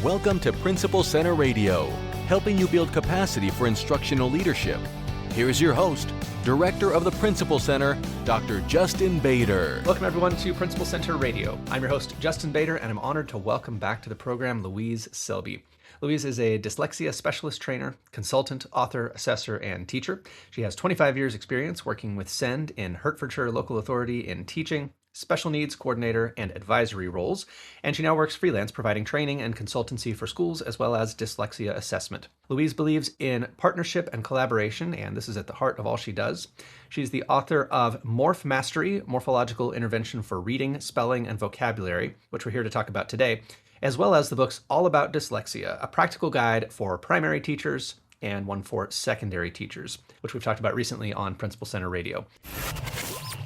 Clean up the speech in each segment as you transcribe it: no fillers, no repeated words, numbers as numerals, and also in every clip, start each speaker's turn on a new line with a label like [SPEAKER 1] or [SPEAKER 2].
[SPEAKER 1] Welcome to Principal Center Radio, helping you build capacity for instructional leadership. Here's your host, Director of the Principal Center, Dr. Justin Bader.
[SPEAKER 2] Welcome everyone to Principal Center Radio. I'm your host, Justin Bader, and I'm honored to welcome back to the program Louise Selby. Louise is a dyslexia specialist trainer, consultant, author, assessor, and teacher. She has 25 years experience working with SEND in Hertfordshire local authority in teaching, special needs coordinator, and advisory roles, and she now works freelance providing training and consultancy for schools as well as dyslexia assessment. Louise believes in partnership and collaboration, and this is at the heart of all she does. She's the author of Morph Mastery, Morphological Intervention for Reading, Spelling, and Vocabulary, which we're here to talk about today, as well as the books All About Dyslexia, a practical guide for primary teachers and one for secondary teachers, which we've talked about recently on Principal Center Radio.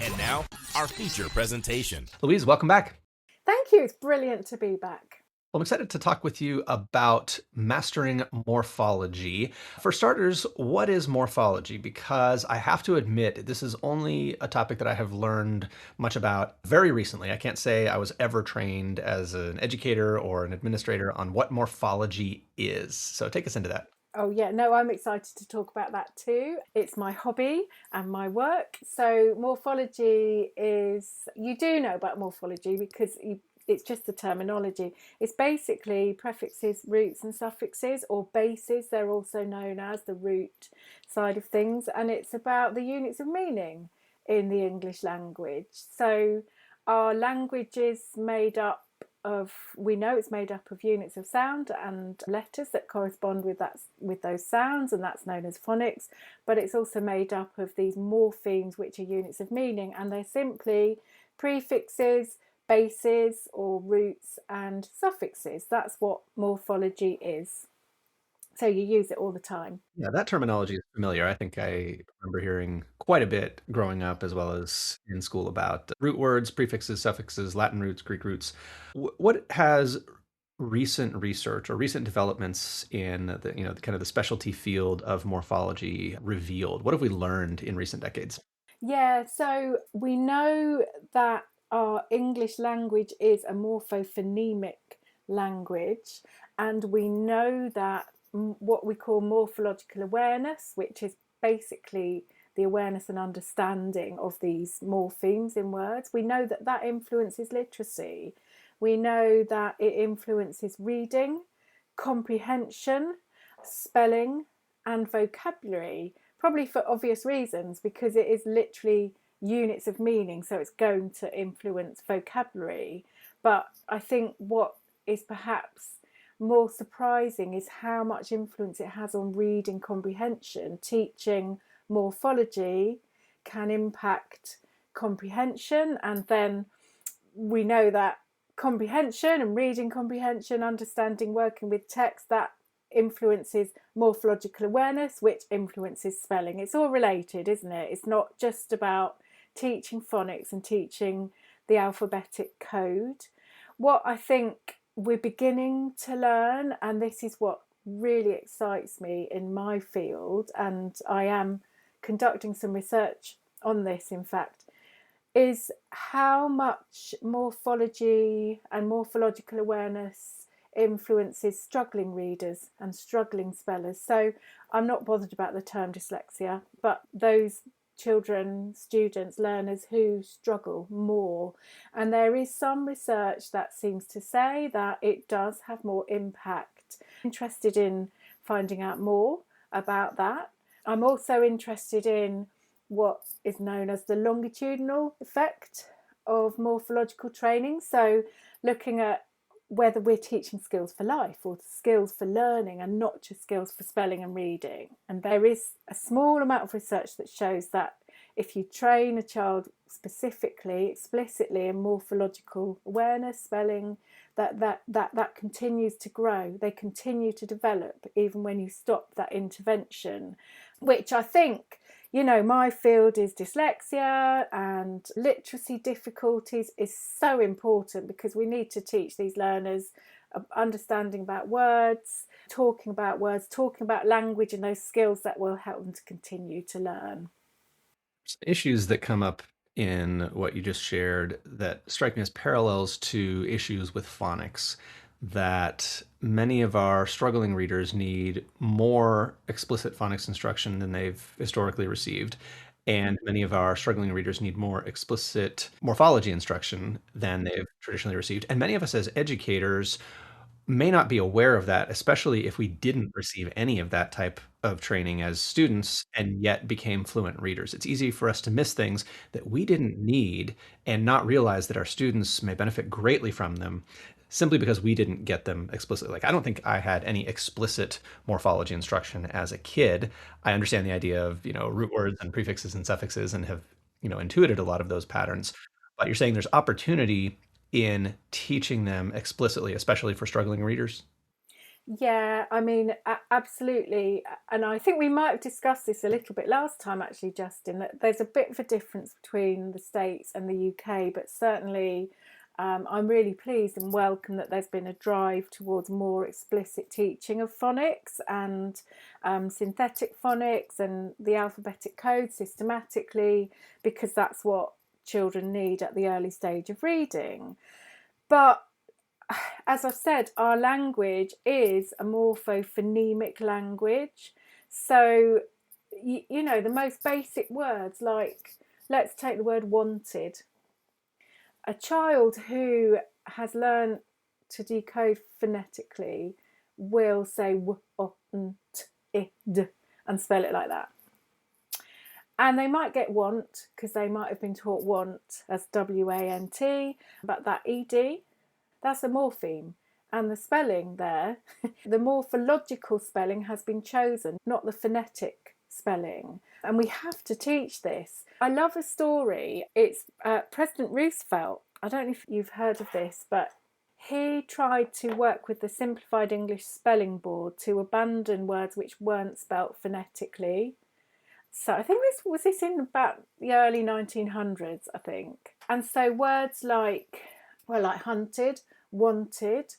[SPEAKER 3] And now, our feature presentation.
[SPEAKER 2] Louise, welcome back.
[SPEAKER 4] Thank you. It's brilliant to be back.
[SPEAKER 2] Well, I'm excited to talk with you about mastering morphology. For starters, what is morphology? Because I have to admit, this is only a topic that I have learned much about very recently. I can't say I was ever trained as an educator or an administrator on what morphology is. So take us into that.
[SPEAKER 4] Oh yeah, no, I'm excited to talk about that too. It's my hobby and my work. So morphology is, you do know about morphology because it's just the terminology. It's basically prefixes, roots and suffixes, or bases. They're also known as the root side of things. And it's about the units of meaning in the English language. So our language is made up of, we know it's made up of units of sound and letters that correspond with those sounds, and that's known as phonics, but it's also made up of these morphemes, which are units of meaning, and they're simply prefixes, bases or roots and suffixes. That's what morphology is. So you use it all the time.
[SPEAKER 2] Yeah, that terminology is familiar. I think I remember hearing quite a bit growing up as well as in school about root words, prefixes, suffixes, Latin roots, Greek roots. What has recent research or recent developments in the, kind of the specialty field of morphology revealed? What have we learned in recent decades?
[SPEAKER 4] Yeah, so we know that our English language is a morphophonemic language, and we know that what we call morphological awareness, which is basically the awareness and understanding of these morphemes in words, we know that that influences literacy. We know that it influences reading, comprehension, spelling, and vocabulary, probably for obvious reasons, because it is literally units of meaning, so it's going to influence vocabulary. But I think what is perhaps more surprising is how much influence it has on reading comprehension. Teaching morphology can impact comprehension, and then we know that comprehension and reading comprehension, understanding, working with text, that influences morphological awareness, which influences spelling. It's all related, isn't it? It's not just about teaching phonics and teaching the alphabetic code. What I think we're beginning to learn, and this is what really excites me in my field, and I am conducting some research on this, in fact, is how much morphology and morphological awareness influences struggling readers and struggling spellers. So I'm not bothered about the term dyslexia, but those children, students, learners who struggle more. And there is some research that seems to say that it does have more impact. I'm interested in finding out more about that. I'm also interested in what is known as the longitudinal effect of morphological training. So looking at whether we're teaching skills for life or skills for learning and not just skills for spelling and reading. And there is a small amount of research that shows that if you train a child specifically, explicitly in morphological awareness, spelling, that continues to grow. They continue to develop even when you stop that intervention, which I think, my field is dyslexia, and literacy difficulties is so important because we need to teach these learners understanding about words, talking about language, and those skills that will help them to continue to learn.
[SPEAKER 2] Issues that come up in what you just shared that strike me as parallels to issues with phonics. that many of our struggling readers need more explicit phonics instruction than they've historically received. And many of our struggling readers need more explicit morphology instruction than they've traditionally received. And many of us as educators may not be aware of that, especially if we didn't receive any of that type of training as students and yet became fluent readers. It's easy for us to miss things that we didn't need and not realize that our students may benefit greatly from them simply because we didn't get them explicitly. Like, I don't think I had any explicit morphology instruction as a kid. I understand the idea of, root words and prefixes and suffixes and have, intuited a lot of those patterns. But you're saying there's opportunity in teaching them explicitly, especially for struggling readers?
[SPEAKER 4] Yeah, I mean, absolutely. And I think we might have discussed this a little bit last time, actually, Justin, that there's a bit of a difference between the States and the UK, but certainly I'm really pleased and welcome that there's been a drive towards more explicit teaching of phonics and synthetic phonics and the alphabetic code systematically, because that's what children need at the early stage of reading. But as I've said, our language is a morphophonemic language. So, the most basic words, like, let's take the word wanted. A child who has learned to decode phonetically will say w, o, n, t, I, d, and spell it like that. And they might get want because they might have been taught want as W-A-N-T, but that ED, that's a morpheme. And the spelling there, the morphological spelling has been chosen, not the phonetic spelling. And we have to teach this. I love a story. It's President Roosevelt. I don't know if you've heard of this, but he tried to work with the Simplified English Spelling Board to abandon words which weren't spelt phonetically. So I think this was in about the early 1900s, I think. And so words like hunted, wanted,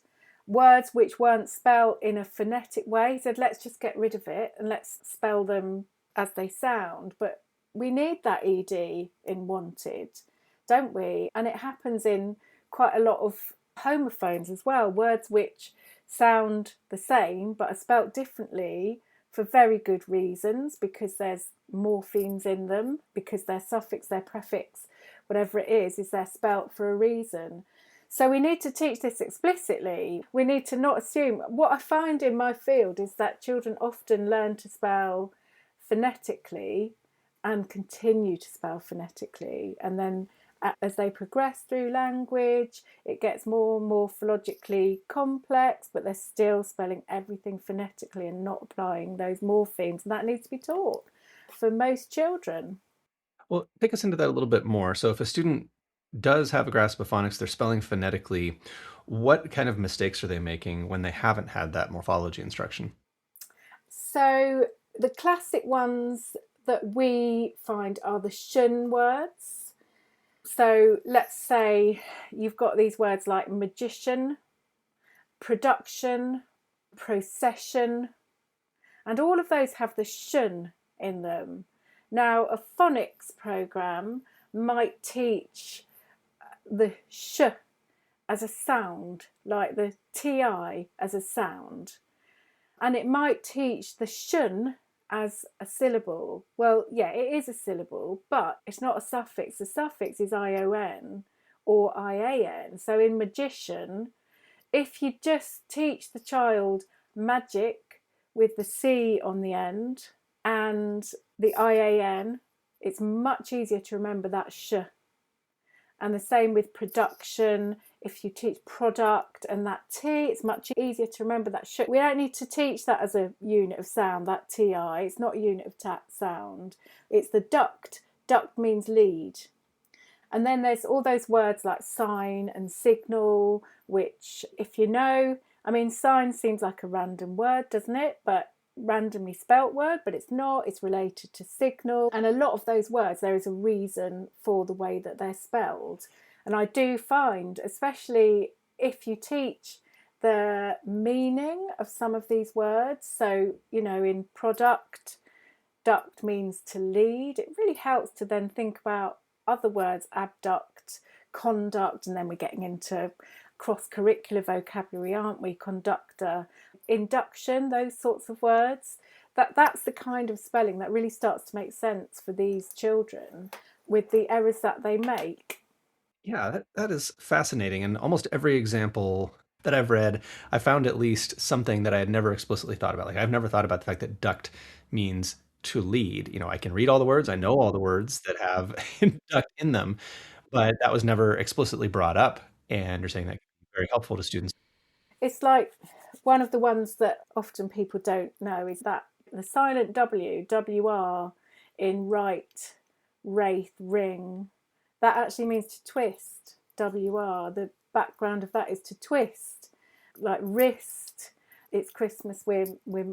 [SPEAKER 4] words which weren't spelled in a phonetic way, he said, let's just get rid of it and let's spell them as they sound. But we need that ED in wanted, don't we? And it happens in quite a lot of homophones as well, words which sound the same but are spelt differently for very good reasons, because there's morphemes in them, because their suffix, their prefix, whatever it is they're spelt for a reason. So we need to teach this explicitly. We need to not assume. What I find in my field is that children often learn to spell phonetically and continue to spell phonetically. And then as they progress through language, it gets more morphologically complex, but they're still spelling everything phonetically and not applying those morphemes. And that needs to be taught for most children.
[SPEAKER 2] Well, take us into that a little bit more. So if a student does have a grasp of phonics, they're spelling phonetically, what kind of mistakes are they making when they haven't had that morphology instruction?
[SPEAKER 4] So the classic ones that we find are the shun words. So let's say you've got these words like magician, production, procession, and all of those have the shun in them. Now, a phonics program might teach the sh as a sound, like the ti as a sound, and it might teach the shun as a syllable. Well, yeah, it is a syllable, but it's not a suffix. The suffix is ion or ian. So in magician, if you just teach the child magic with the C on the end and the ian, it's much easier to remember that sh. And the same with production. If you teach product and that T, it's much easier to remember that sh. We don't need to teach that as a unit of sound, that TI. It's not a unit of sound. It's the duct. Duct means lead. And then there's all those words like sign and signal, which if you know, I mean, sign seems like a random word, doesn't it? But randomly spelt word, but it's not. It's related to signal, and a lot of those words there is a reason for the way that they're spelled. And I do find, especially if you teach the meaning of some of these words, so in product, duct means to lead, it really helps to then think about other words, abduct, conduct, and then we're getting into cross-curricular vocabulary, aren't we? Conductor, induction, those sorts of words. That's the kind of spelling that really starts to make sense for these children with the errors that they make.
[SPEAKER 2] Yeah, that is fascinating. And almost every example that I've read, I found at least something that I had never explicitly thought about. Like I've never thought about the fact that duct means to lead. I can read all the words, I know all the words that have duct in them, but that was never explicitly brought up. And you're saying that can be very helpful to students.
[SPEAKER 4] It's like one of the ones that often people don't know is that the silent W, WR, in right, wraith, ring, that actually means to twist, WR. The background of that is to twist. Like wrist, it's Christmas,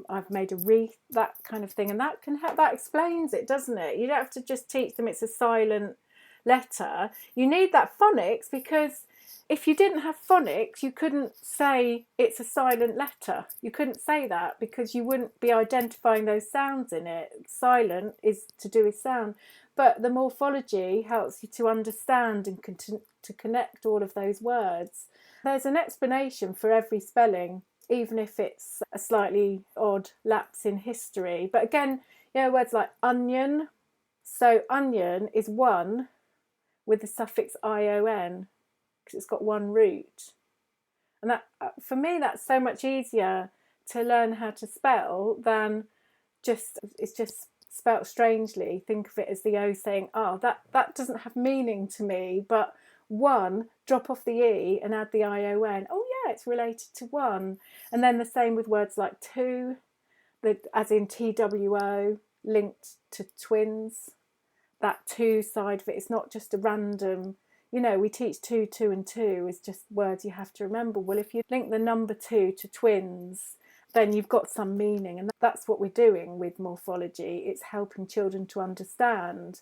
[SPEAKER 4] I've made a wreath, that kind of thing. And that can help, that explains it, doesn't it? You don't have to just teach them it's a silent letter. You need that phonics, because if you didn't have phonics, you couldn't say it's a silent letter. You couldn't say that because you wouldn't be identifying those sounds in it. Silent is to do with sound. But the morphology helps you to understand and to connect all of those words. There's an explanation for every spelling, even if it's a slightly odd lapse in history. But again, words like onion. So onion is one with the suffix ion, because it's got one root. And that, for me, that's so much easier to learn how to spell than it's just spelt strangely. Think of it as the O saying, oh, that doesn't have meaning to me, but one, drop off the E and add the ION. Oh yeah, it's related to one. And then the same with words like two, as in TWO, linked to twins. That two side of it, it's not just a random, we teach two, and two is just words you have to remember. Well, if you link the number two to twins, then you've got some meaning. And that's what we're doing with morphology. It's helping children to understand.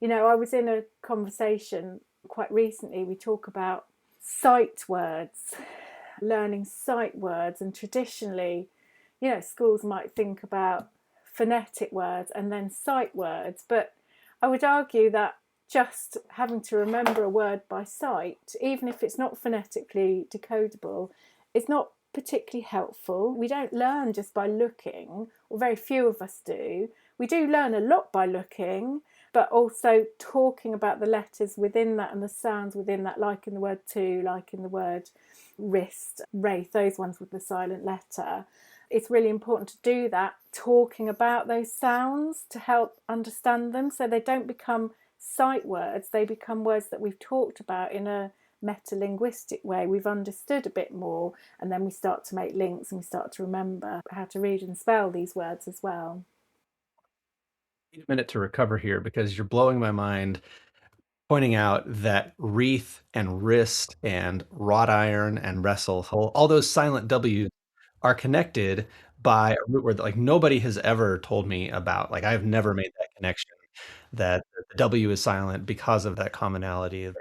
[SPEAKER 4] I was in a conversation quite recently, we talk about sight words, learning sight words. And traditionally, schools might think about phonetic words and then sight words. But I would argue that just having to remember a word by sight, even if it's not phonetically decodable, is not particularly helpful. We don't learn just by looking, or very few of us do. We do learn a lot by looking, but also talking about the letters within that and the sounds within that, like in the word two, like in the word wrist, wraith, those ones with the silent letter. It's really important to do that, talking about those sounds to help understand them, so they don't become sight words, they become words that we've talked about in a meta-linguistic way. We've understood a bit more, and then we start to make links and we start to remember how to read and spell these words as well.
[SPEAKER 2] I need a minute to recover here, because you're blowing my mind pointing out that wreath and wrist and wrought iron and wrestle, all those silent W's are connected by a root word that like nobody has ever told me about. Like I've never made that connection, that the W is silent because of that commonality there.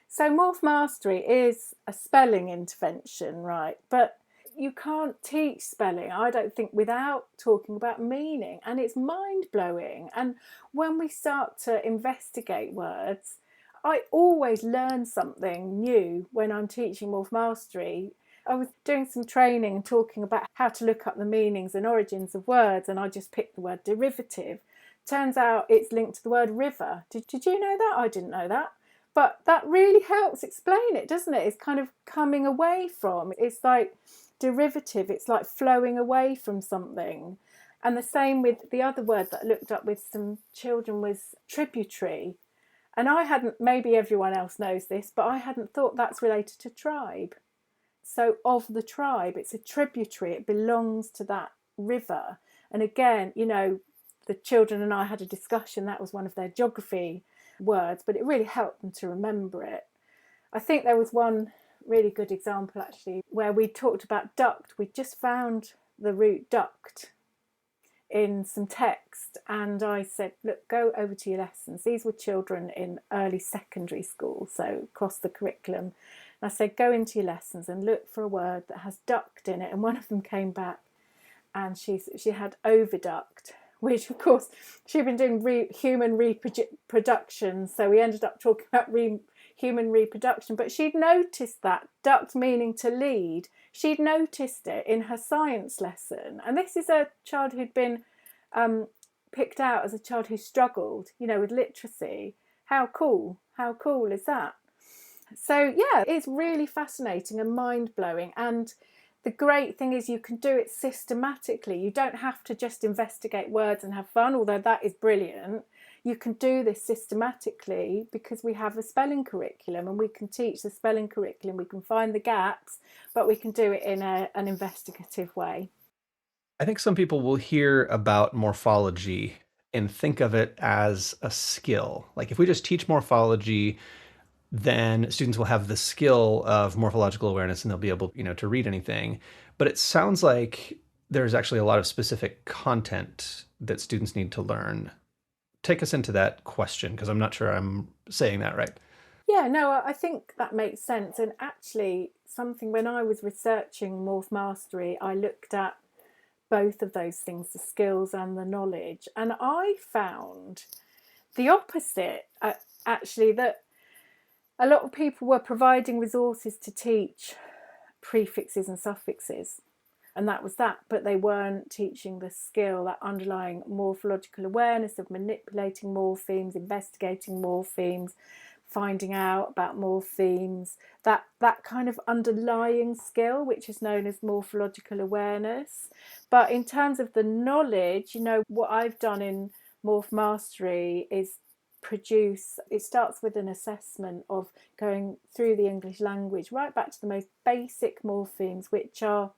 [SPEAKER 4] So Morph Mastery is a spelling intervention, right? But you can't teach spelling, I don't think, without talking about meaning. And it's mind-blowing. And when we start to investigate words, I always learn something new when I'm teaching Morph Mastery. I was doing some training and talking about how to look up the meanings and origins of words, and I just picked the word derivative. Turns out it's linked to the word river. Did you know that? I didn't know that. But that really helps explain it, doesn't it? It's kind of coming away from. It's like derivative. It's like flowing away from something. And the same with the other word that I looked up with some children was tributary. And I hadn't, maybe everyone else knows this, but I hadn't thought that's related to tribe. So of the tribe, it's a tributary. It belongs to that river. And again, the children and I had a discussion. That was one of their geography words, but it really helped them to remember it. I think there was one really good example actually where we talked about duct. We just found the root duct in some text, and I said, look, go over to your lessons. These were children in early secondary school, so across the curriculum. And I said, go into your lessons and look for a word that has duct in it. And one of them came back and she had oviduct, which of course she'd been doing human reproduction, so we ended up talking about human reproduction, but she'd noticed that, duct meaning to lead, she'd noticed it in her science lesson. And this is a child who'd been picked out as a child who struggled, with literacy. How cool is that? So yeah, it's really fascinating and mind-blowing. And the great thing is you can do it systematically. You don't have to just investigate words and have fun, although that is brilliant. You can do this systematically because we have a spelling curriculum, and we can teach the spelling curriculum. We can find the gaps, but we can do it in an investigative way.
[SPEAKER 2] I think some people will hear about morphology and think of it as a skill. Like if we just teach morphology, then students will have the skill of morphological awareness and they'll be able, to read anything. But it sounds like there's actually a lot of specific content that students need to learn. Take us into that question, because I'm not sure I'm saying that right.
[SPEAKER 4] Yeah, no, I think that makes sense. And actually, when I was researching Morph Mastery, I looked at both of those things, the skills and the knowledge. And I found the opposite, actually, that a lot of people were providing resources to teach prefixes and suffixes. And that was that, but they weren't teaching the skill, that underlying morphological awareness of manipulating morphemes, investigating morphemes, finding out about morphemes, that kind of underlying skill, which is known as morphological awareness. But in terms of the knowledge, what I've done in Morph Mastery is it starts with an assessment of going through the English language right back to the most basic morphemes, which are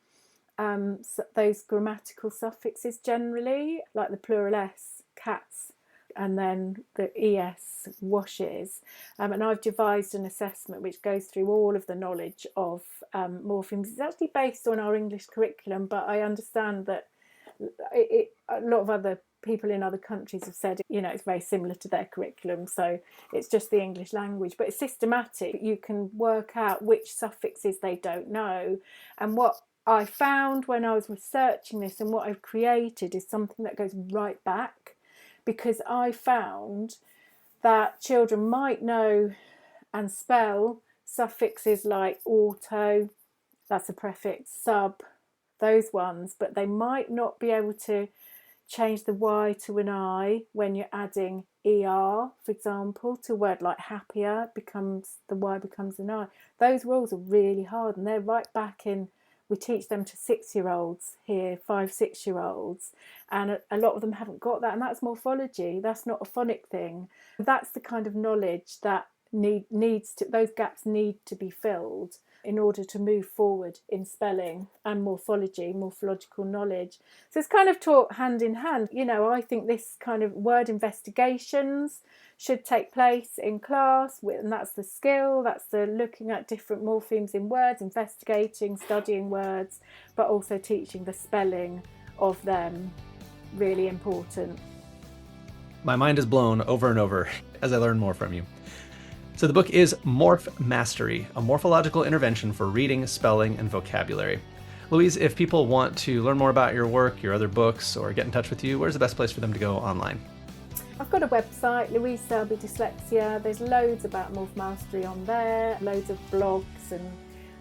[SPEAKER 4] those grammatical suffixes generally, like the plural s, cats, and then the es, washes. And I've devised an assessment which goes through all of the knowledge of morphemes. It's actually based on our English curriculum, but I understand that a lot of other people in other countries have said, it's very similar to their curriculum, so it's just the English language, but it's systematic. You can work out which suffixes they don't know. And what I found when I was researching this and what I've created is something that goes right back, because I found that children might know and spell suffixes like auto, that's a prefix, sub, those ones, but they might not be able to change the Y to an I when you're adding ER, for example, to a word like happier, the Y becomes an I. Those rules are really hard, and they're right back in, we teach them to 6-year-olds here, 5-6-year-olds, and a lot of them haven't got that, and that's morphology, that's not a phonic thing. That's the kind of knowledge that those gaps need to be filled in order to move forward in spelling and morphological knowledge. So it's kind of taught hand in hand. I think this kind of word investigations should take place in class, and that's the skill, that's the looking at different morphemes in words, investigating, studying words, but also teaching the spelling of them. Really important.
[SPEAKER 2] My mind is blown over and over as I learn more from you. So the book is Morph Mastery, a morphological intervention for reading, spelling, and vocabulary. Louise, if people want to learn more about your work, your other books, or get in touch with you, where's the best place for them to go online?
[SPEAKER 4] I've got a website, Louise Selby Dyslexia. There's loads about Morph Mastery on there, loads of blogs and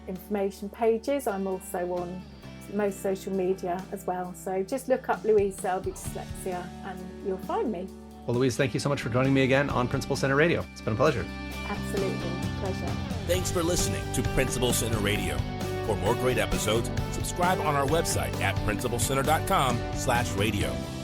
[SPEAKER 4] information pages. I'm also on most social media as well. So just look up Louise Selby Dyslexia and you'll find me.
[SPEAKER 2] Well, Louise, thank you so much for joining me again on Principal Center Radio. It's been a pleasure.
[SPEAKER 4] Absolutely. Pleasure.
[SPEAKER 3] Thanks for listening to Principal Center Radio. For more great episodes, subscribe on our website at principalcenter.com/radio.